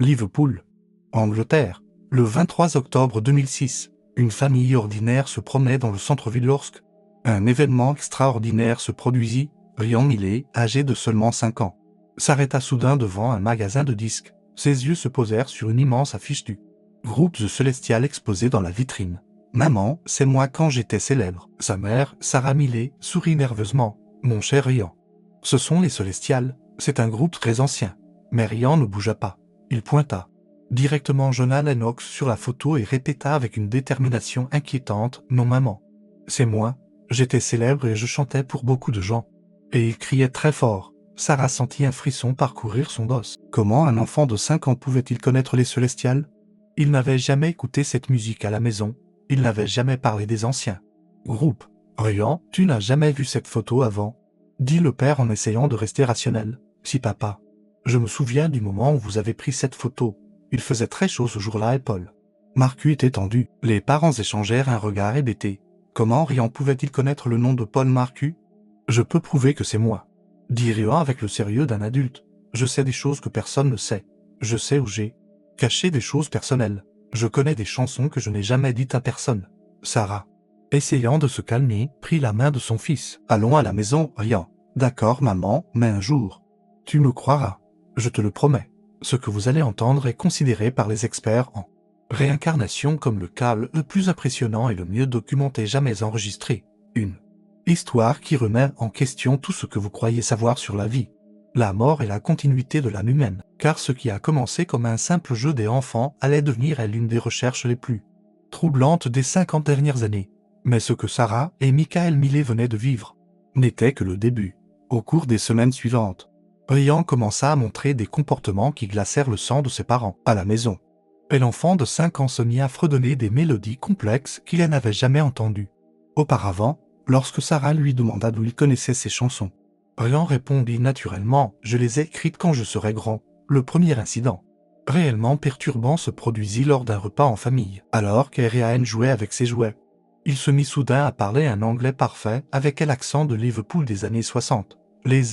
Liverpool, Angleterre. Le 23 octobre 2006, une famille ordinaire se promenait dans le centre-ville lorsque un événement extraordinaire se produisit. Ryan Millet, âgé de seulement 5 ans, s'arrêta soudain devant un magasin de disques. Ses yeux se posèrent sur une immense affiche du groupe The Celestials exposée dans la vitrine. « Maman, c'est moi quand j'étais célèbre. » Sa mère, Sarah Millet, sourit nerveusement. « Mon cher Ryan, ce sont les Celestials, c'est un groupe très ancien. » Mais Ryan ne bougea pas. Il pointa directement Jonah Lennox sur la photo et répéta avec une détermination inquiétante « Non maman, c'est moi, j'étais célèbre et je chantais pour beaucoup de gens. » Et il criait très fort. Sarah sentit un frisson parcourir son dos. Comment un enfant de 5 ans pouvait-il connaître les Celestials? Il n'avait jamais écouté cette musique à la maison, il n'avait jamais parlé des anciens groupes. « Ryan, tu n'as jamais vu cette photo avant ?» dit le père en essayant de rester rationnel. « Si papa. Je me souviens du moment où vous avez pris cette photo. Il faisait très chaud ce jour-là et Paul Marcu était tendu. » Les parents échangèrent un regard hébété. Comment Ryan pouvait-il connaître le nom de Paul Marcu? « Je peux prouver que c'est moi, » dit Ryan avec le sérieux d'un adulte. « Je sais des choses que personne ne sait. Je sais où j'ai caché des choses personnelles. Je connais des chansons que je n'ai jamais dites à personne. » Sarah, essayant de se calmer, prit la main de son fils. « Allons à la maison, Ryan. »« D'accord, maman, mais un jour, tu me croiras. Je te le promets. Ce que vous allez entendre est considéré par les experts en réincarnation comme le cas le plus impressionnant et le mieux documenté jamais enregistré. Une histoire qui remet en question tout ce que vous croyez savoir sur la vie, la mort et la continuité de l'âme humaine. Car ce qui a commencé comme un simple jeu des enfants allait devenir l'une des recherches les plus troublantes des 50 dernières années. Mais ce que Sarah et Michael Millet venaient de vivre n'était que le début. Au cours des semaines suivantes, Ryan commença à montrer des comportements qui glacèrent le sang de ses parents à la maison. Et l'enfant de 5 ans se mit à fredonner des mélodies complexes qu'il n'avait jamais entendues auparavant. Lorsque Sarah lui demanda d'où il connaissait ces chansons, Ryan répondit naturellement « Je les ai écrites quand je serai grand ». Le premier incident réellement perturbant se produisit lors d'un repas en famille. Alors qu'Ariane jouait avec ses jouets, il se mit soudain à parler un anglais parfait avec l'accent de Liverpool des années 60. Les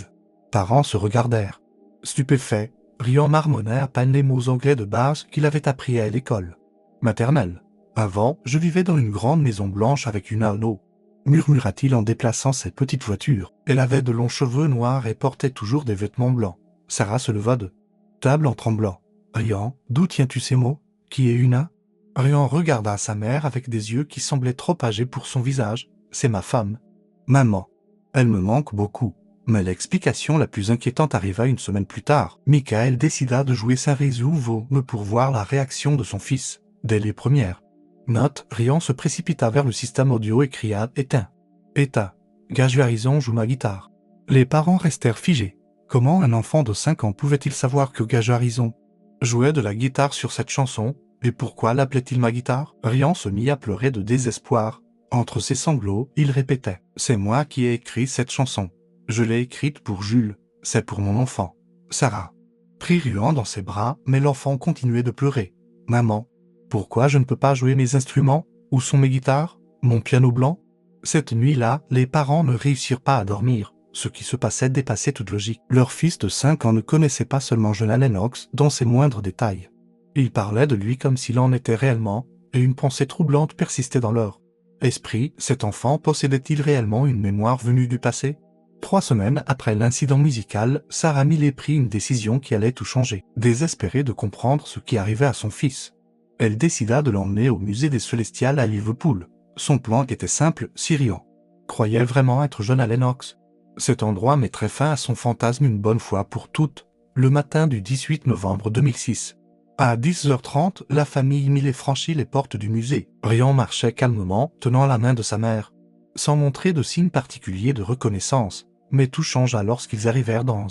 parents se regardèrent. Stupéfaits, Ryan marmonnait à peine les mots anglais de base qu'il avait appris à l'école maternelle. « Avant, je vivais dans une grande maison blanche avec une Arnaud », murmura-t-il en déplaçant cette petite voiture. Elle avait de longs cheveux noirs et portait toujours des vêtements blancs. Sarah se leva de table en tremblant. « Ryan, d'où tiens-tu ces mots? Qui est Una ?» Ryan regarda sa mère avec des yeux qui semblaient trop âgés pour son visage. « C'est ma femme. Maman. Elle me manque beaucoup. » Mais l'explication la plus inquiétante arriva une semaine plus tard. Michael décida de jouer sa résolve pour voir la réaction de son fils. Dès les premières notes, Ryan se précipita vers le système audio et cria « Éteins. Éteins. Gage Harrison joue ma guitare. » Les parents restèrent figés. Comment un enfant de 5 ans pouvait-il savoir que Gage Harrison jouait de la guitare sur cette chanson, et pourquoi l'appelait-il ma guitare? Ryan se mit à pleurer de désespoir. Entre ses sanglots, il répétait « C'est moi qui ai écrit cette chanson. Je l'ai écrite pour Jules, c'est pour mon enfant. » Sarah prit Ryan dans ses bras, mais l'enfant continuait de pleurer. « Maman, pourquoi je ne peux pas jouer mes instruments? Où sont mes guitares? Mon piano blanc ?» Cette nuit-là, les parents ne réussirent pas à dormir. Ce qui se passait dépassait toute logique. Leur fils de 5 ans ne connaissait pas seulement Jonah Lennox dans ses moindres détails. Il parlait de lui comme s'il en était réellement, et une pensée troublante persistait dans leur esprit. Cet enfant possédait-il réellement une mémoire venue du passé? 3 semaines après l'incident musical, Sarah Millet prit une décision qui allait tout changer. Désespérée de comprendre ce qui arrivait à son fils, elle décida de l'emmener au musée des Celestials à Liverpool. Son plan était simple, si Ryan croyait vraiment être Jonah Lennox, cet endroit mettrait fin à son fantasme une bonne fois pour toutes. Le matin du 18 novembre 2006, à 10h30, la famille Millet franchit les portes du musée. Ryan marchait calmement, tenant la main de sa mère, sans montrer de signe particulier de reconnaissance. Mais tout changea lorsqu'ils arrivèrent dans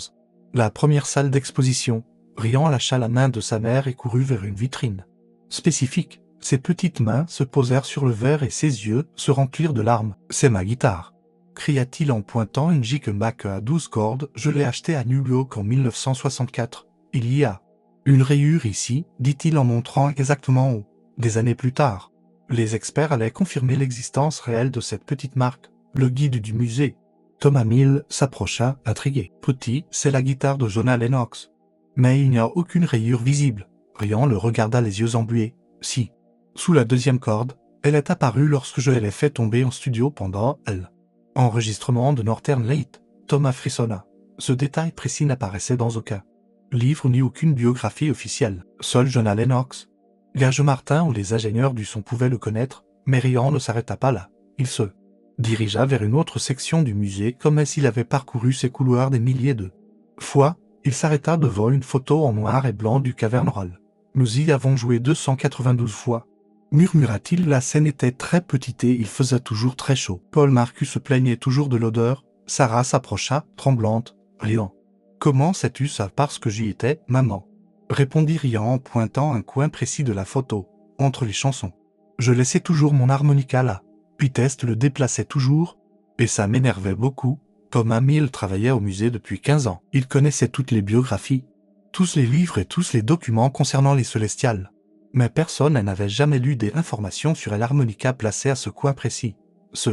la première salle d'exposition. Ryan lâcha la main de sa mère et courut vers une vitrine spécifique. Ses petites mains se posèrent sur le verre et ses yeux se remplirent de larmes. « C'est ma guitare !» cria-t-il en pointant une Jicke Mac à 12 cordes. « Je l'ai achetée à New York en 1964. Il y a une rayure ici, dit-il en montrant exactement où. » Des années plus tard, les experts allaient confirmer l'existence réelle de cette petite marque. Le guide du musée, Thomas Mill, s'approcha, intrigué. « Petit, c'est la guitare de Jonah Lennox. Mais il n'y a aucune rayure visible. » Rian le regarda les yeux embués. Si. Sous la deuxième corde, elle est apparue lorsque je l'ai fait tomber en studio pendant l'. Enregistrement de Northern Light. Thomas frissonna. Ce détail précis n'apparaissait dans aucun livre ni aucune biographie officielle. Seul Jonah Lennox, Gage Martin ou les ingénieurs du son pouvaient le connaître, mais Rian ne s'arrêta pas là. Il se dirigea vers une autre section du musée comme s'il avait parcouru ces couloirs des milliers de fois. Il s'arrêta devant une photo en noir et blanc du Cavern Hall. Nous y avons joué 292 fois. Murmura-t-il, la scène était très petite et il faisait toujours très chaud. Paul Marcus se plaignait toujours de l'odeur. Sarah s'approcha, tremblante. Rian. Comment sais-tu ça? Parce que j'y étais, maman. Répondit Rian en pointant un coin précis de la photo, entre les chansons. Je laissais toujours mon harmonica là. Pitest le déplaçait toujours, et ça m'énervait beaucoup. Thomas Mill travaillait au musée depuis 15 ans. Il connaissait toutes les biographies, tous les livres et tous les documents concernant les Célestials. Mais personne n'avait jamais lu des informations sur l'harmonica placée à ce coin précis. Ce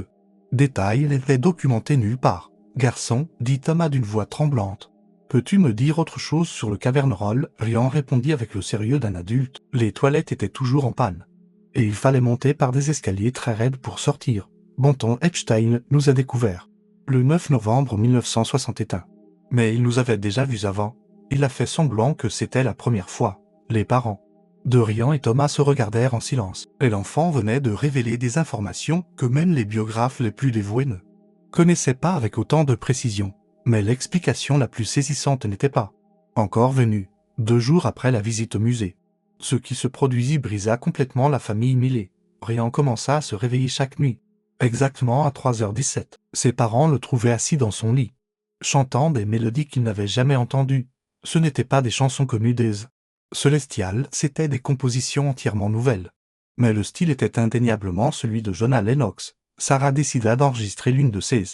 détail n'était documenté nulle part. Garçon, dit Thomas d'une voix tremblante. Peux-tu me dire autre chose sur le Cavern Hall? Rian répondit avec le sérieux d'un adulte. Les toilettes étaient toujours en panne. Et il fallait monter par des escaliers très raides pour sortir. Bonton Epstein nous a découvert le 9 novembre 1961. Mais il nous avait déjà vus avant. Il a fait semblant que c'était la première fois. Les parents de Rian et Thomas se regardèrent en silence. Et l'enfant venait de révéler des informations que même les biographes les plus dévoués ne connaissaient pas avec autant de précision. Mais l'explication la plus saisissante n'était pas encore venue, 2 jours après la visite au musée. Ce qui se produisit brisa complètement la famille Millet. Rian commença à se réveiller chaque nuit. Exactement à 3h17. Ses parents le trouvaient assis dans son lit, chantant des mélodies qu'il n'avait jamais entendues. Ce n'étaient pas des chansons connues des Célestials, c'étaient des compositions entièrement nouvelles. Mais le style était indéniablement celui de Jonah Lennox. Sarah décida d'enregistrer l'une de ses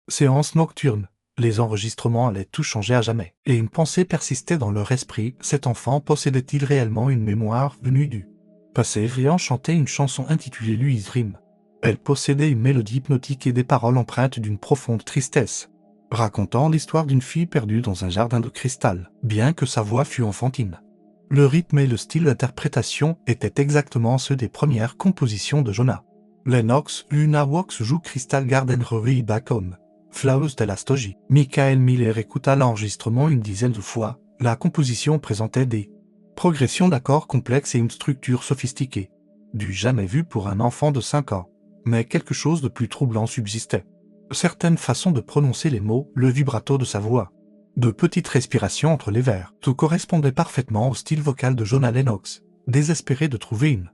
séances nocturnes. Les enregistrements allaient tout changer à jamais. Et une pensée persistait dans leur esprit. Cet enfant possédait-il réellement une mémoire venue du passé? Rian chantait une chanson intitulée Louise Dream. Elle possédait une mélodie hypnotique et des paroles empreintes d'une profonde tristesse, racontant l'histoire d'une fille perdue dans un jardin de cristal, bien que sa voix fût enfantine. Le rythme et le style d'interprétation étaient exactement ceux des premières compositions de Jonah Lennox. Luna Wax joue Crystal Garden Rory Back Home. Flowers de la Stogie. Michael Miller écouta l'enregistrement une dizaine de fois. La composition présentait des progressions d'accords complexes et une structure sophistiquée. Du jamais vu pour un enfant de 5 ans. Mais quelque chose de plus troublant subsistait. Certaines façons de prononcer les mots, le vibrato de sa voix, de petites respirations entre les vers, tout correspondait parfaitement au style vocal de Jonah Lennox. Désespéré de trouver une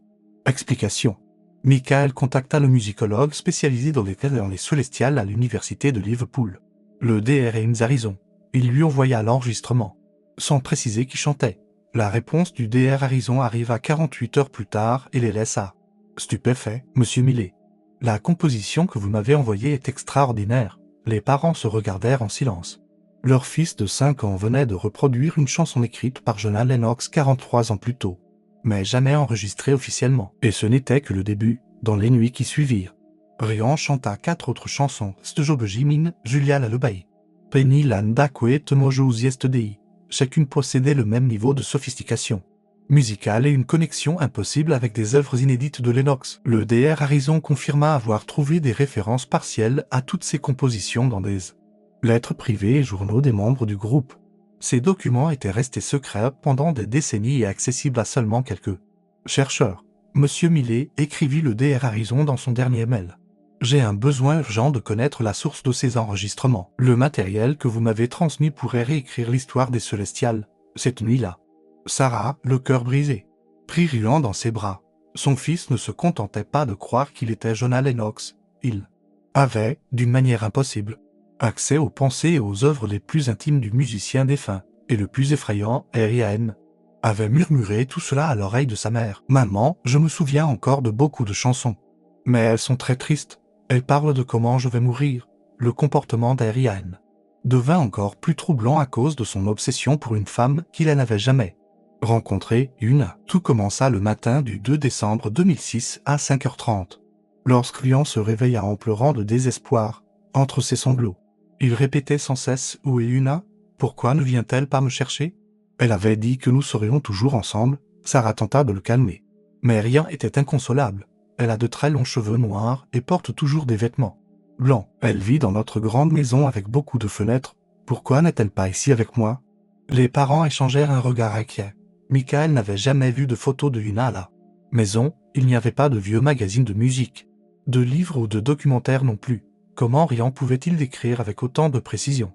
explication, Michael contacta le musicologue spécialisé dans les Célestials à l'université de Liverpool, le Dr. Ames Harrison. Il lui envoya l'enregistrement, sans préciser qui chantait. La réponse du Dr. Harrison arriva 48 heures plus tard et les laissa stupéfait. Monsieur Millet, la composition que vous m'avez envoyée est extraordinaire. Les parents se regardèrent en silence. Leur fils de 5 ans venait de reproduire une chanson écrite par Jonah Lennox 43 ans plus tôt, mais jamais enregistrée officiellement. Et ce n'était que le début. Dans les nuits qui suivirent, Rian chanta 4 autres chansons, Stjobe Jimin, Julia Lullaby, Penny Landakwe Temojous Yesterday. Chacune possédait le même niveau de sophistication musicale et une connexion impossible avec des œuvres inédites de Lennox. Le Dr. Harrison confirma avoir trouvé des références partielles à toutes ces compositions dans des lettres privées et journaux des membres du groupe. Ces documents étaient restés secrets pendant des décennies et accessibles à seulement quelques chercheurs. Monsieur Millet, écrivit le Dr. Harrison dans son dernier mail. J'ai un besoin urgent de connaître la source de ces enregistrements. Le matériel que vous m'avez transmis pourrait réécrire l'histoire des Célestials. Cette nuit-là, Sarah, le cœur brisé, prit Rian dans ses bras. Son fils ne se contentait pas de croire qu'il était Jonah Lennox. Il avait, d'une manière impossible, accès aux pensées et aux œuvres les plus intimes du musicien défunt, et le plus effrayant, R.I.A.M. avait murmuré tout cela à l'oreille de sa mère. Maman, je me souviens encore de beaucoup de chansons. Mais elles sont très tristes. Elles parlent de comment je vais mourir. Le comportement d'R.I.A.M. devint encore plus troublant à cause de son obsession pour une femme qu'il n'avait jamais rencontrée. Tout commença le matin du 2 décembre 2006 à 5h30. Lorsque Rian se réveilla en pleurant de désespoir, entre ses sanglots. Il répétait sans cesse « Où est Una? Pourquoi ne vient-elle pas me chercher ?» Elle avait dit que nous serions toujours ensemble, Sarah tenta de le calmer. Mais Rian était inconsolable. Elle a de très longs cheveux noirs et porte toujours des vêtements blancs. Elle vit dans notre grande maison avec beaucoup de fenêtres. Pourquoi n'est-elle pas ici avec moi? Les parents échangèrent un regard inquiet. Michael n'avait jamais vu de photos de Yuna à la maison. Il n'y avait pas de vieux magazines de musique, de livres ou de documentaires non plus. Comment Rian pouvait-il décrire avec autant de précision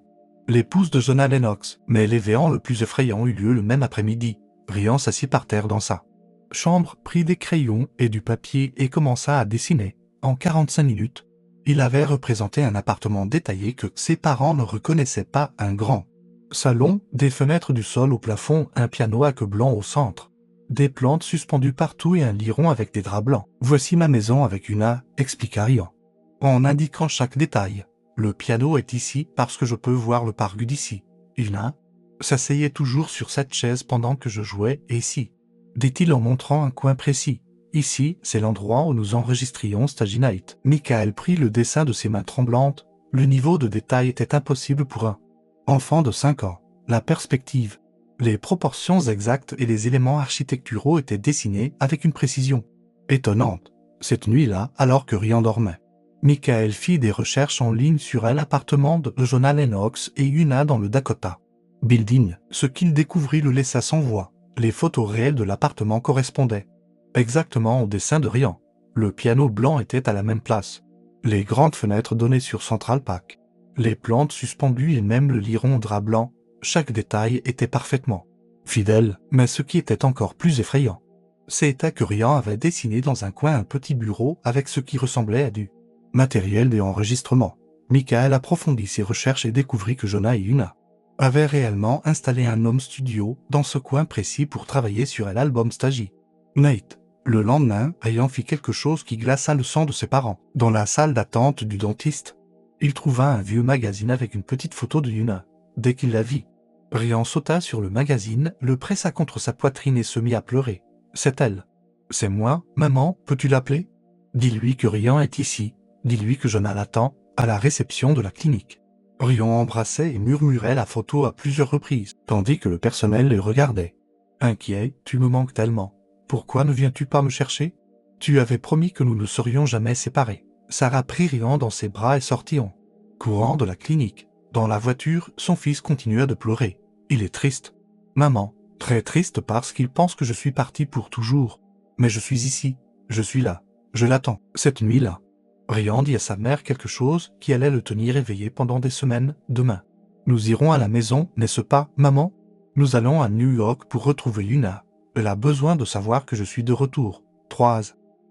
l'épouse de Jonah Lennox? Mais l'événement le plus effrayant eut lieu le même après-midi. Rian s'assit par terre dans sa chambre, prit des crayons et du papier et commença à dessiner. En 45 minutes, il avait représenté un appartement détaillé que ses parents ne reconnaissaient pas, un grand salon, des fenêtres du sol au plafond, un piano à queue blanc au centre, des plantes suspendues partout et un lit rond avec des draps blancs. Voici ma maison avec Yuna, expliqua Rian, en indiquant chaque détail. Le piano est ici parce que je peux voir le parc d'ici. Yuna s'asseyait toujours sur cette chaise pendant que je jouais, et ici, dit-il en montrant un coin précis. Ici, c'est l'endroit où nous enregistrions Stagey Night. Michael prit le dessin de ses mains tremblantes. Le niveau de détail était impossible pour un enfant de 5 ans. La perspective, les proportions exactes et les éléments architecturaux étaient dessinés avec une précision étonnante. Cette nuit-là, alors que Rian dormait, Michael fit des recherches en ligne sur l'appartement de Jonah Lennox et Yuna dans le Dakota Building. Ce qu'il découvrit le laissa sans voix. Les photos réelles de l'appartement correspondaient exactement au dessin de Rian. Le piano blanc était à la même place. Les grandes fenêtres donnaient sur Central Park. Les plantes suspendues et même le lit rond drap blanc, chaque détail était parfaitement fidèle. Mais ce qui était encore plus effrayant, c'était que Rian avait dessiné dans un coin un petit bureau avec ce qui ressemblait à du matériel d'enregistrement. Michael approfondit ses recherches et découvrit que Jonah et Yuna avaient réellement installé un home studio dans ce coin précis pour travailler sur l'album Stagey Night. Le lendemain, Rian fit quelque chose qui glaça le sang de ses parents. Dans la salle d'attente du dentiste, il trouva un vieux magazine avec une petite photo de Yuna. Dès qu'il la vit, Rian sauta sur le magazine, le pressa contre sa poitrine et se mit à pleurer. « C'est elle. C'est moi, maman, peux-tu l'appeler? Dis-lui que Rian est ici. Dis-lui que Jonah l'attend, à la réception de la clinique. » Rian embrassait et murmurait la photo à plusieurs reprises, tandis que le personnel les regardait. Inquiet, « Tu me manques tellement. Pourquoi ne viens-tu pas me chercher? Tu avais promis que nous ne serions jamais séparés. » Sarah prit Rian dans ses bras et sortit en courant de la clinique. Dans la voiture, son fils continua de pleurer. « Il est triste. Maman, très triste parce qu'il pense que je suis parti pour toujours. Mais je suis ici. Je suis là. Je l'attends. » Cette nuit-là, Rian dit à sa mère quelque chose qui allait le tenir éveillé pendant des semaines. « Demain, nous irons à la maison, n'est-ce pas, maman? Nous allons à New York pour retrouver Yuna. Elle a besoin de savoir que je suis de retour. » 3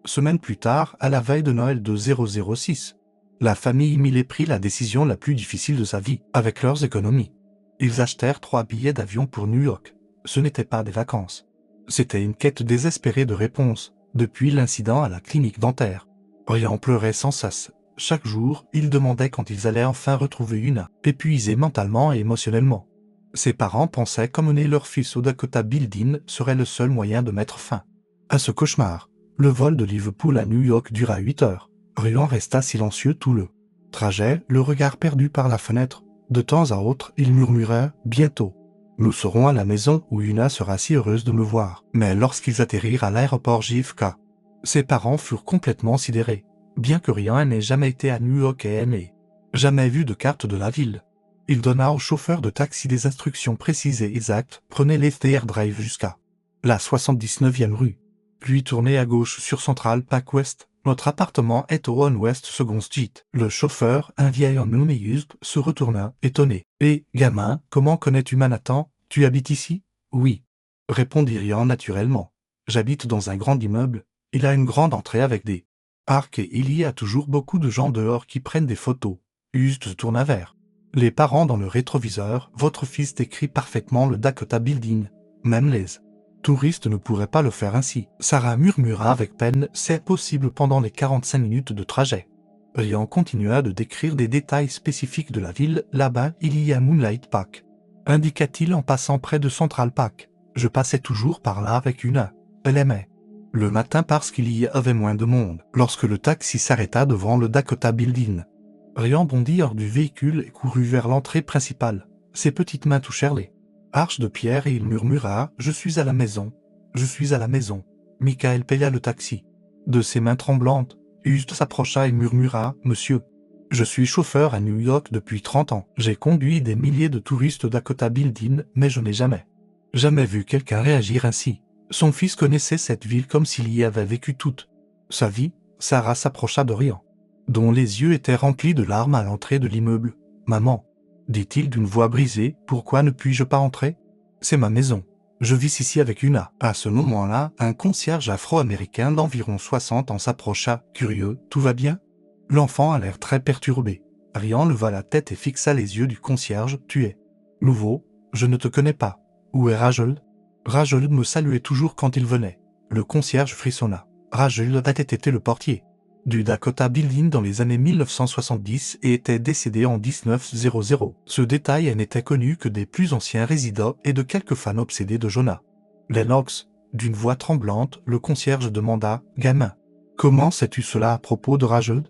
semaines plus tard, à la veille de Noël de 006, la famille Millet prit la décision la plus difficile de sa vie, avec leurs économies. Ils achetèrent 3 billets d'avion pour New York. Ce n'était pas des vacances. C'était une quête désespérée de réponses, depuis l'incident à la clinique dentaire. Rian pleurait sans cesse. Chaque jour, il demandait quand ils allaient enfin retrouver Yuna, épuisé mentalement et émotionnellement. Ses parents pensaient qu'emmener leur fils au Dakota Building serait le seul moyen de mettre fin à ce cauchemar. Le vol de Liverpool à New York dura 8 heures. Rian resta silencieux tout le trajet, le regard perdu par la fenêtre. De temps à autre, il murmurait « Bientôt. Nous serons à la maison où Yuna sera si heureuse de me voir. » Mais lorsqu'ils atterrirent à l'aéroport JFK, ses parents furent complètement sidérés. Bien que Rian n'ait jamais été à New York et n'ait jamais vu de carte de la ville, il donna au chauffeur de taxi des instructions précises et exactes. Prenez l'FDR Drive jusqu'à la 79e rue. Puis tournez à gauche sur Central Park West. Notre appartement est au One West Second Street. Le chauffeur, un vieil homme nommé se retourna, étonné. « Eh, gamin, comment connais-tu Manhattan? Tu habites ici? » « Oui. » répondit Rian naturellement. « J'habite dans un grand immeuble. Il a une grande entrée avec des arcs et il y a toujours beaucoup de gens dehors qui prennent des photos. » Hughes se tourna vers les parents dans le rétroviseur. « Votre fils décrit parfaitement le Dakota Building. Même les touristes ne pourraient pas le faire ainsi. » Sarah murmura avec peine. « C'est possible pendant les 45 minutes de trajet. » Rian continua de décrire des détails spécifiques de la ville. « Là-bas, il y a Moonlight Park, indiqua-t-il en passant près de Central Park. Je passais toujours par là avec Yuna. Elle aimait le matin parce qu'il y avait moins de monde. » Lorsque le taxi s'arrêta devant le Dakota Building, Rian bondit hors du véhicule et courut vers l'entrée principale. Ses petites mains touchèrent les arches de pierre et il murmura « Je suis à la maison. Je suis à la maison. Michael paya le taxi. De ses mains tremblantes, Hust s'approcha et murmura « Monsieur, je suis chauffeur à New York depuis 30 ans. J'ai conduit des milliers de touristes Dakota Building, mais je n'ai jamais vu quelqu'un réagir ainsi. » Son fils connaissait cette ville comme s'il y avait vécu toute sa vie. Sarah s'approcha de Ryan, dont les yeux étaient remplis de larmes à l'entrée de l'immeuble. « Maman, dit-il d'une voix brisée, pourquoi ne puis-je pas entrer? C'est ma maison. Je vis ici avec Una. » À ce moment-là, un concierge afro-américain d'environ 60 ans s'approcha, curieux. « Tout va bien ?» L'enfant a l'air très perturbé. Ryan leva la tête et fixa les yeux du concierge. « Tu es nouveau? Je ne te connais pas. Où est Rachel? » Rachel me saluait toujours quand il venait. Le concierge frissonna. Rachel avait été le portier du Dakota Building dans les années 1970 et était décédé en 1900. Ce détail n'était connu que des plus anciens résidents et de quelques fans obsédés de Jonah Lennox. D'une voix tremblante, le concierge demanda « Gamin, comment sais-tu cela à propos de Rachel ?»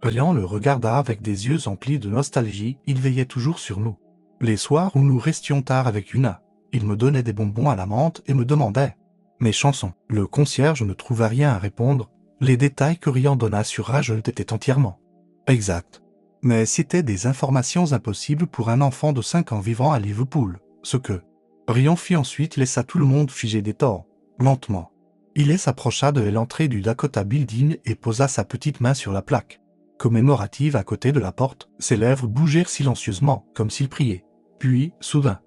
Ryan le regarda avec des yeux emplis de nostalgie. Il veillait toujours sur nous. Les soirs où nous restions tard avec Una, il me donnait des bonbons à la menthe et me demandait mes chansons. Le concierge ne trouva rien à répondre. Les détails que Ryan donna sur Rachel étaient entièrement exacts. Mais c'étaient des informations impossibles pour un enfant de 5 ans vivant à Liverpool. Ce que Ryan fit ensuite laissa tout le monde figé d'étonnement. Lentement, il s'approcha de l'entrée du Dakota Building et posa sa petite main sur la plaque commémorative à côté de la porte. Ses lèvres bougèrent silencieusement, comme s'il priait. Puis, soudain,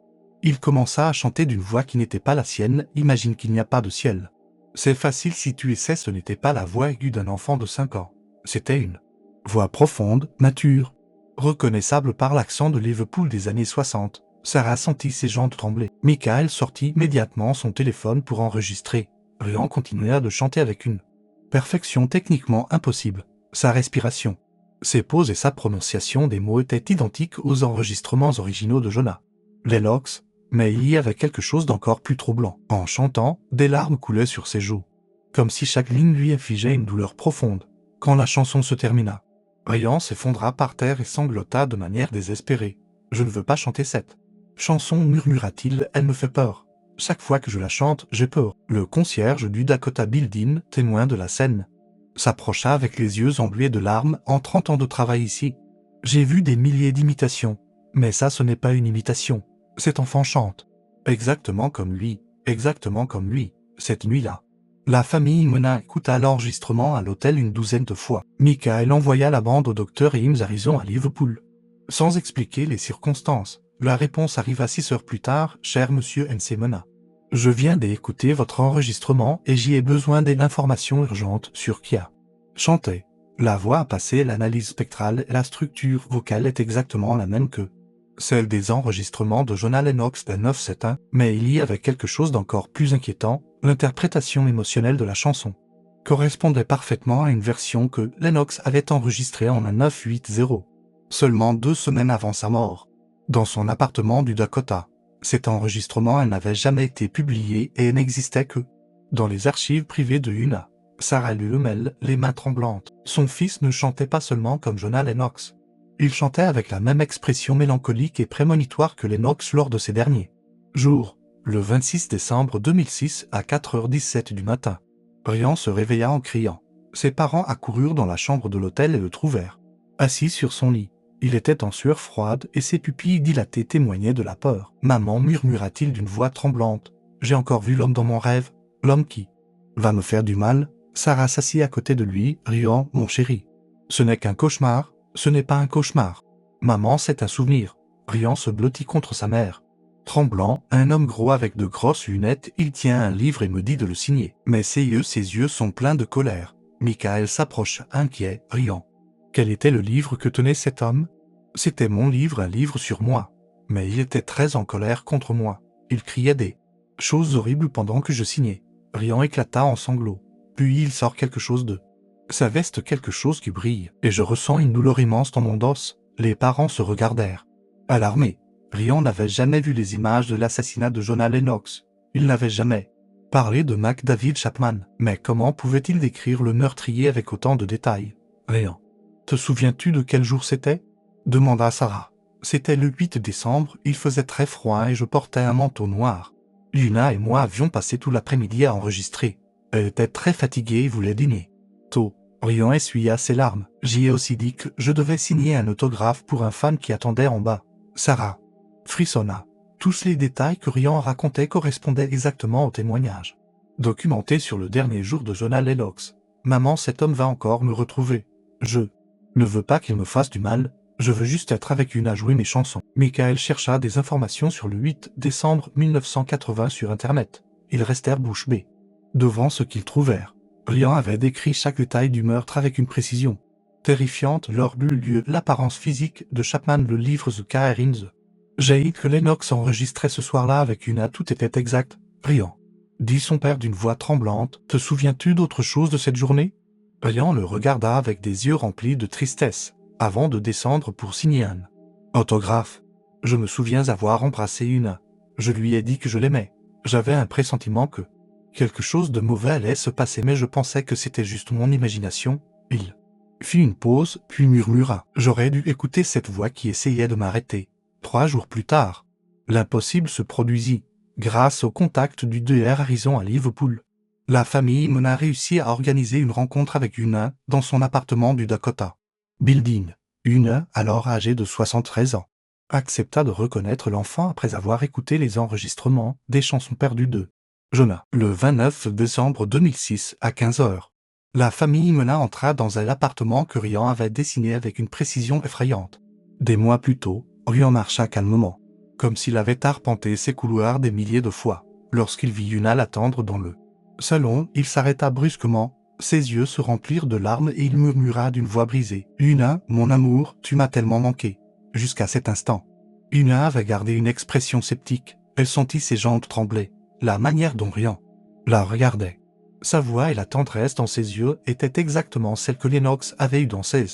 il commença à chanter d'une voix qui n'était pas la sienne. « Imagine qu'il n'y a pas de ciel. C'est facile si tu essaies. » Ce n'était pas la voix aiguë d'un enfant de 5 ans. C'était une voix profonde, mature, reconnaissable par l'accent de Liverpool des années 60. Sarah sentit ses jambes trembler. Michael sortit immédiatement son téléphone pour enregistrer. Ryan continua de chanter avec une perfection techniquement impossible. Sa respiration, ses pauses et sa prononciation des mots étaient identiques aux enregistrements originaux de Jonah Lennox, mais il y avait quelque chose d'encore plus troublant. En chantant, des larmes coulaient sur ses joues, comme si chaque ligne lui infligeait une douleur profonde. Quand la chanson se termina, Ryan s'effondra par terre et sanglota de manière désespérée. « Je ne veux pas chanter cette chanson, murmura-t-il, elle me fait peur. Chaque fois que je la chante, j'ai peur. » Le concierge du Dakota Building, témoin de la scène, s'approcha avec les yeux embués de larmes. « En 30 ans de travail ici, j'ai vu des milliers d'imitations. Mais ça, ce n'est pas une imitation. Cet enfant chante. Exactement comme lui. Exactement comme lui. Cette nuit-là. » La famille Mena écouta l'enregistrement à l'hôtel une douzaine de fois. Michael envoya la bande au docteur Eames Harrison à Liverpool, sans expliquer les circonstances. La réponse arriva 6 heures plus tard. « Cher monsieur N.C. Mena, je viens d'écouter votre enregistrement et j'y ai besoin d'informations urgentes sur qui a chanté. » La voix a passé l'analyse spectrale et la structure vocale est exactement la même que celle des enregistrements de Jonah Lennox de 971, mais il y avait quelque chose d'encore plus inquiétant. L'interprétation émotionnelle de la chanson correspondait parfaitement à une version que Lennox avait enregistrée en 1980, seulement 2 semaines avant sa mort, dans son appartement du Dakota. Cet enregistrement n'avait jamais été publié et n'existait que dans les archives privées de Una. Sarah lut le mail, les mains tremblantes. Son fils ne chantait pas seulement comme Jonah Lennox. Il chantait avec la même expression mélancolique et prémonitoire que Lennox lors de ces derniers jours. Le 26 décembre 2006 à 4h17 du matin, Ryan se réveilla en criant. Ses parents accoururent dans la chambre de l'hôtel et le trouvèrent assis sur son lit. Il était en sueur froide et ses pupilles dilatées témoignaient de la peur. « Maman, murmura-t-il d'une voix tremblante, j'ai encore vu l'homme dans mon rêve, l'homme qui va me faire du mal. » Sarah s'assit à côté de lui. « Ryan, mon chéri, ce n'est qu'un cauchemar, ce n'est pas un cauchemar. Maman, c'est un souvenir. » Ryan se blottit contre sa mère. Tremblant, un homme gros avec de grosses lunettes, il tient un livre et me dit de le signer. Mais ses yeux sont pleins de colère. Michael s'approche, inquiet. « Ryan, quel était le livre que tenait cet homme ? » « C'était mon livre, un livre sur moi. Mais il était très en colère contre moi. Il criait des choses horribles pendant que je signais. » Ryan éclata en sanglots. Puis il sort quelque chose de sa veste, quelque chose qui brille, et je ressens une douleur immense dans mon dos. Les parents se regardèrent, alarmés. Ryan n'avait jamais vu les images de l'assassinat de Jonah Lennox. Il n'avait jamais parlé de McDavid Chapman. Mais comment pouvait-il décrire le meurtrier avec autant de détails ? Ryan, te souviens-tu de quel jour c'était ? Demanda Sarah. C'était le 8 décembre, il faisait très froid et je portais un manteau noir. Yuna et moi avions passé tout l'après-midi à enregistrer. Elle était très fatiguée et voulait dîner tôt. Rian essuya ses larmes. J'y ai aussi dit que je devais signer un autographe pour un fan qui attendait en bas. Sarah frissonna. Tous les détails que Rian racontait correspondaient exactement au témoignage documenté sur le dernier jour de Jonah Lennox. Maman, cet homme va encore me retrouver. Je ne veux pas qu'il me fasse du mal. Je veux juste être avec Yuna, jouer mes chansons. Michael chercha des informations sur le 8 décembre 1980 sur Internet. Ils restèrent bouche bée devant ce qu'ils trouvèrent. Rian avait décrit chaque détail du meurtre avec une précision terrifiante. Lors du lieu, l'apparence physique de Chapman, le livre The Care in the Jade que Lennox enregistrait ce soir-là avec Yuna, tout était exact. Rian dit son père d'une voix tremblante. Te souviens-tu d'autre chose de cette journée? Rian le regarda avec des yeux remplis de tristesse, avant de descendre pour signer un autographe. Je me souviens avoir embrassé Yuna. Je lui ai dit que je l'aimais. J'avais un pressentiment que quelque chose de mauvais allait se passer, mais je pensais que c'était juste mon imagination. Il fit une pause, puis murmura. J'aurais dû écouter cette voix qui essayait de m'arrêter. 3 jours plus tard, l'impossible se produisit. Grâce au contact du Dr Harrison à Liverpool, la famille Mona réussit à organiser une rencontre avec Yuna dans son appartement du Dakota Building. Yuna, alors âgée de 73 ans, accepta de reconnaître l'enfant après avoir écouté les enregistrements des chansons perdues de Jonah. Le 29 décembre 2006 à 15 h, la famille Mona entra dans un appartement que Rian avait dessiné avec une précision effrayante. Des mois plus tôt, Rian marcha calmement, comme s'il avait arpenté ces couloirs des milliers de fois. Lorsqu'il vit Yuna l'attendre dans le salon, il s'arrêta brusquement. Ses yeux se remplirent de larmes et il murmura d'une voix brisée. « Yuna, mon amour, tu m'as tellement manqué. » Jusqu'à cet instant, Yuna avait gardé une expression sceptique. Elle sentit ses jambes trembler. La manière dont Rian la regardait, sa voix et la tendresse dans ses yeux étaient exactement celles que Lennox avait eues dans ses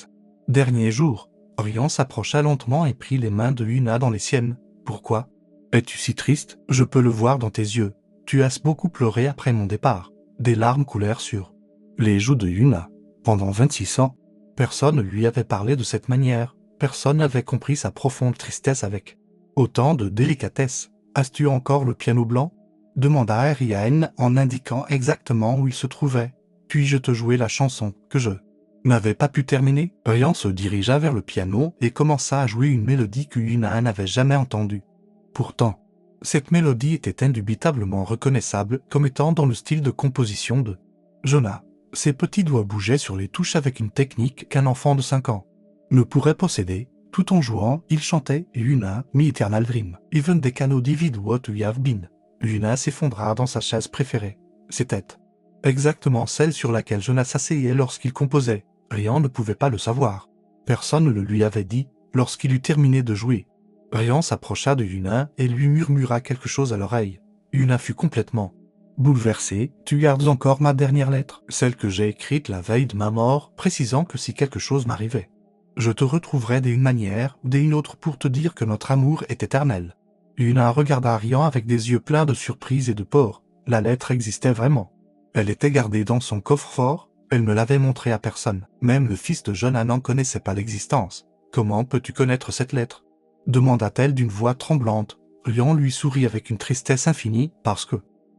derniers jours. Rian s'approcha lentement et prit les mains de Yuna dans les siennes. « Pourquoi es-tu si triste? Je peux le voir dans tes yeux. Tu as beaucoup pleuré après mon départ. » Des larmes coulèrent sur les joues de Yuna. Pendant 26 ans, personne ne lui avait parlé de cette manière. Personne n'avait compris sa profonde tristesse avec autant de délicatesse. « As-tu encore le piano blanc ?» demanda Ariane en indiquant exactement où il se trouvait. « Puis-je te jouer la chanson que je n'avais pas pu terminer ?» Rian se dirigea vers le piano et commença à jouer une mélodie que Yuna n'avait jamais entendue. Pourtant, cette mélodie était indubitablement reconnaissable comme étant dans le style de composition de Jonah. Ses petits doigts bougeaient sur les touches avec une technique qu'un enfant de 5 ans ne pourrait posséder. Tout en jouant, il chantait « Yuna, me eternal dream, even they cannot divide what we have been ». Yuna s'effondra dans sa chaise préférée. C'était exactement celle sur laquelle Jonah s'asseyait lorsqu'il composait. Rian ne pouvait pas le savoir. Personne ne le lui avait dit lorsqu'il eut terminé de jouer. Rian s'approcha de Yuna et lui murmura quelque chose à l'oreille. Yuna fut complètement bouleversée. « Tu gardes encore ma dernière lettre, celle que j'ai écrite la veille de ma mort, précisant que si quelque chose m'arrivait, je te retrouverai d'une manière ou d'une autre pour te dire que notre amour est éternel. » Yuna regarda Rian avec des yeux pleins de surprise et de peur. La lettre existait vraiment. Elle était gardée dans son coffre-fort. Elle ne l'avait montrée à personne. Même le fils de Jonah n'en connaissait pas l'existence. « Comment peux-tu connaître cette lettre ?» demanda-t-elle d'une voix tremblante. Rian lui sourit avec une tristesse infinie. « Parce que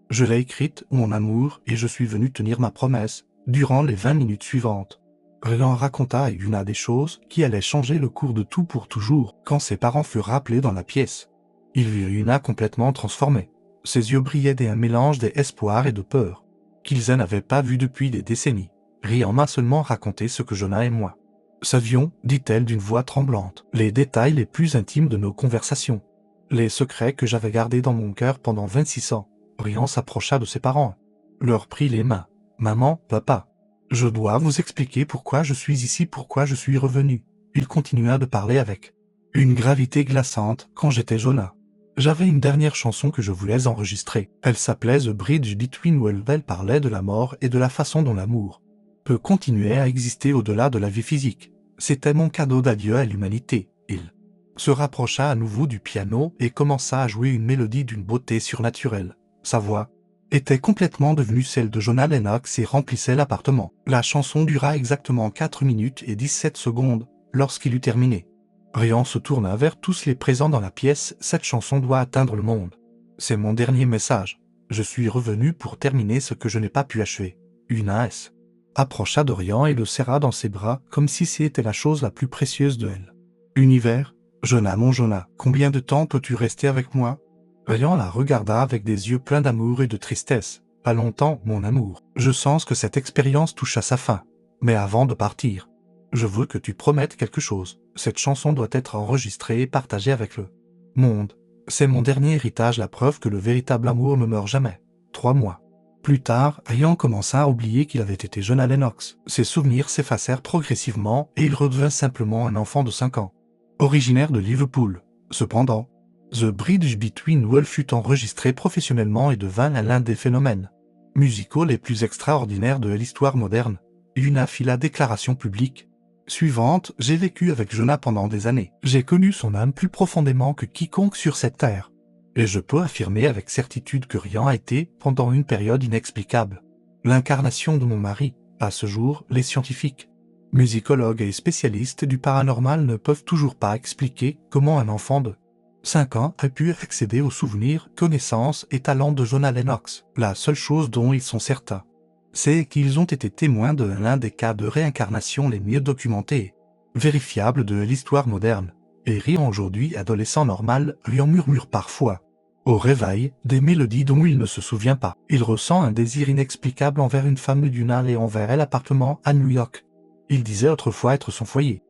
je l'ai écrite, mon amour, et je suis venu tenir ma promesse. » Durant les 20 minutes suivantes, Rian raconta à Yuna des choses qui allaient changer le cours de tout pour toujours. Quand ses parents furent rappelés dans la pièce, ils virent Yuna complètement transformée. Ses yeux brillaient d'un mélange d'espoir et de peur qu'ils n'avaient pas vu depuis des décennies. « Rian m'a seulement raconté ce que Jonah et moi savions, » dit-elle d'une voix tremblante, « les détails les plus intimes de nos conversations, les secrets que j'avais gardés dans mon cœur pendant 26 ans. » Rian s'approcha de ses parents, leur prit les mains. « Maman, papa, je dois vous expliquer pourquoi je suis ici, pourquoi je suis revenu. » Il continua de parler avec une gravité glaçante. « Quand j'étais Jonah, j'avais une dernière chanson que je voulais enregistrer. Elle s'appelait The Bridge Between Worlds. Elle parlait de la mort et de la façon dont l'amour peut continuer à exister au-delà de la vie physique. C'était mon cadeau d'adieu à l'humanité. » Il se rapprocha à nouveau du piano et commença à jouer une mélodie d'une beauté surnaturelle. Sa voix était complètement devenue celle de Jonah Lennox et remplissait l'appartement. La chanson dura exactement 4 minutes et 17 secondes lorsqu'il eut terminé. Rian se tourna vers tous les présents dans la pièce. « Cette chanson doit atteindre le monde. C'est mon dernier message. Je suis revenu pour terminer ce que je n'ai pas pu achever. Una S. Approcha d'Orion et le serra dans ses bras comme si c'était la chose la plus précieuse de elle. Univers, Jonah mon Jonah, combien de temps peux-tu rester avec moi? Orion la regarda avec des yeux pleins d'amour et de tristesse. Pas longtemps, mon amour. Je sens que cette expérience touche à sa fin. Mais avant de partir, je veux que tu promettes quelque chose. Cette chanson doit être enregistrée et partagée avec le monde. C'est mon dernier héritage, la preuve que le véritable amour ne meurt jamais. 3 mois. Plus tard, Ryan commença à oublier qu'il avait été Jonah Lennox. Ses souvenirs s'effacèrent progressivement et il redevint simplement un enfant de 5 ans. Originaire de Liverpool. Cependant, The Bridge Between Worlds fut enregistré professionnellement et devint l'un des phénomènes musicaux les plus extraordinaires de l'histoire moderne. Una fit la déclaration publique suivante: j'ai vécu avec Jonah pendant des années. J'ai connu son âme plus profondément que quiconque sur cette terre. Et je peux affirmer avec certitude que Ryan a été, pendant une période inexplicable, l'incarnation de mon mari. À ce jour, les scientifiques, musicologues et spécialistes du paranormal ne peuvent toujours pas expliquer comment un enfant de 5 ans a pu accéder aux souvenirs, connaissances et talents de Jonah Lennox. La seule chose dont ils sont certains, c'est qu'ils ont été témoins de l'un des cas de réincarnation les mieux documentés, vérifiables de l'histoire moderne. Et Ryan, aujourd'hui adolescent normal, lui en murmure parfois, au réveil, des mélodies dont il ne se souvient pas. Il ressent un désir inexplicable envers une femme d'Una et envers elle appartement à New York. Il disait autrefois être son foyer.